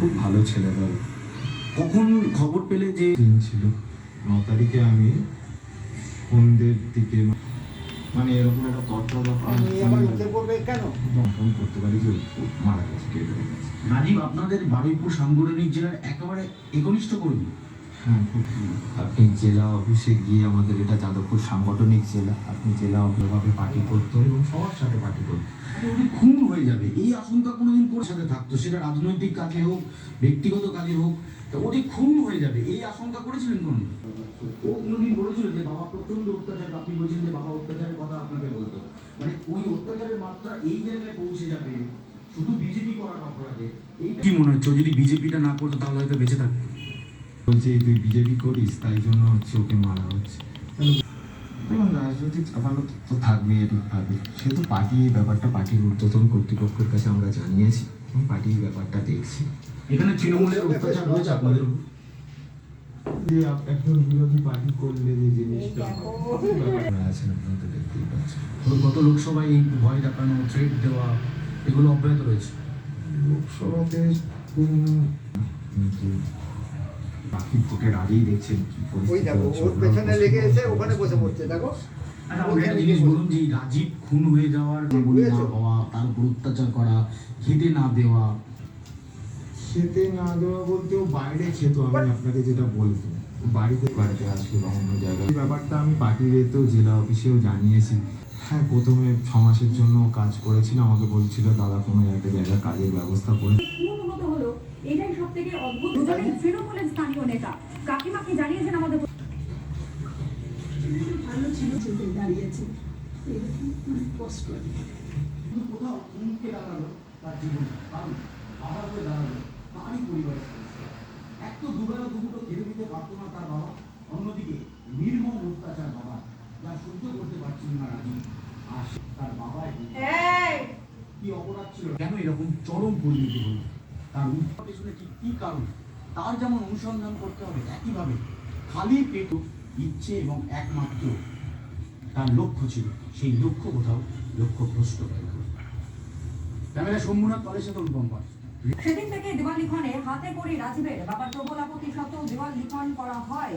খুব ভালো ছেলে বাবু। কখন খবর পেলে যে দিন ছিল 9 তারিখে আমি সন্ধ্যের দিকে মানে এরকম একটা তৎপরতা ফোন করতে পারি যে মারা গেছে, কে হয়ে গেছে। রাজীব আপনাদের বারুইপুর সাংগঠনিক জেলার একেবারে একনিষ্ঠ কর্মী। হ্যাঁ, খুব আপনি জেলা অফিসে গিয়ে, আমাদের এটা যাদবপুর সাংগঠনিক জেলা, আপনি জেলা অফিসভাবে পার্টি করতো এবং সবার সাথে পার্টি করতো। উনি খুন হয়ে যাবে এই আশঙ্কা কোনোদিন করে সাথে থাকতো, সেটা রাজনৈতিক কাজে হোক ব্যক্তিগত কাজে হোক, তো ওটি খুন হয়ে যাবে এই আশঙ্কা করেছিলেন কোন? ও কোনোদিন বলেছিল যে বাবা প্রচন্ড অত্যাচার, আপনি বলছেন যে বাবা অত্যাচারের কথা আপনাকে বলতো, মানে ওই অত্যাচারের মাত্রা এই জায়গায় পৌঁছে যাবে শুধু বিজেপি করার অপরাধে। কি মনে হচ্ছে ও যদি বিজেপিটা না করতো তাহলে হয়তো বেঁচে থাকতো? বলছে তুই বিজেপি করিস তাই জন্য হচ্ছে ওকে মারা হচ্ছে। এবং রাজনৈতিক আদালত তো থাকবেই, এটি ভাবে সেহেতু পার্টি এই ব্যাপারটা পার্টির ঊর্ধ্বতন কর্তৃপক্ষের কাছে আমরা জানিয়েছি এবং পার্টি এই ব্যাপারটা দেখছি। এখানে তৃণমূলের অত্যাচার রয়েছে আপনাদের উপর? যে একজন বিরোধী পার্টি করলে যে জিনিসটা আছেন আপনারা তো দেখতেই পাচ্ছেন। গত লোকসভায় এই ভয় দেখানো, থ্রেট দেওয়া এগুলো অব্যাহত রয়েছে। লোকসভাতে কিন্তু বাকি ভোটের আগেই দেখছেন কি ওই দেখো ওর পেছনে লেগে এসে ওখানে বসে পড়ছে, দেখো। আচ্ছা, আমাকে একটা জিনিস বলুন যে এই রাজীব খুন হয়ে যাওয়ার গুলি না হওয়া, তার উপর অত্যাচার করা, খেতে না দেওয়া। খেতে না দেওয়া বলতেও বাইরে খেতো, আমি আপনাকে যেটা বলবো বাড়িতে বাড়িতে আসলে বা অন্য জায়গায় এই ব্যাপারটা আমি পার্টির এতেও জেলা অফিসেও জানিয়েছি। হ্যাঁ, প্রথমে 6 মাসের জন্য কাজ করেছিল, আমাকে বলছিল দাদা কোনো একটা জায়গায় কাজের ব্যবস্থা করে। এটাই সব থেকে অদ্ভুত। দুজনেই তৃণমূলের স্থানীয় নেতা কাকিমাকে জানিয়েছেন আমাদের ভালো ছিল, চোখে দাঁড়িয়েছে কষ্ট। কোথাও মুখে দাঁড়ালো তার জীবন, কারণ বাবা হয়ে দাঁড়ালো তারই পরিবারের সদস্য। এক তো দুবেলা দুপুরো খেতে দিতে পারতো না তার বাবা, অন্যদিকে নির্মম অত্যাচার বাবা যা সহ্য করতে পারছিল না রাজীব। আর তার বাবাই কি অপরাধ ছিল, কেন এরকম চরম পরিণতি হলো, তার পেছনে ঠিক কি কারণ, তার যেমন অনুসন্ধান করতে হবে, একইভাবে খালি পেট ইচ্ছে এবং একমাত্র তার লক্ষ্য ছিল, সেই লক্ষ্য কোথাও লক্ষ্যভ্রষ্ট হয়ে গেল। ক্যামেরা শম্ভুনাথ পালের সাথে অনুপম পাল। সেদিন থেকে দেওয়াল লিখনে হাতে করে রাজীবের বাবার প্রবল আপত্তি সত্ত্বেও দেওয়াল লিখন করা হয়।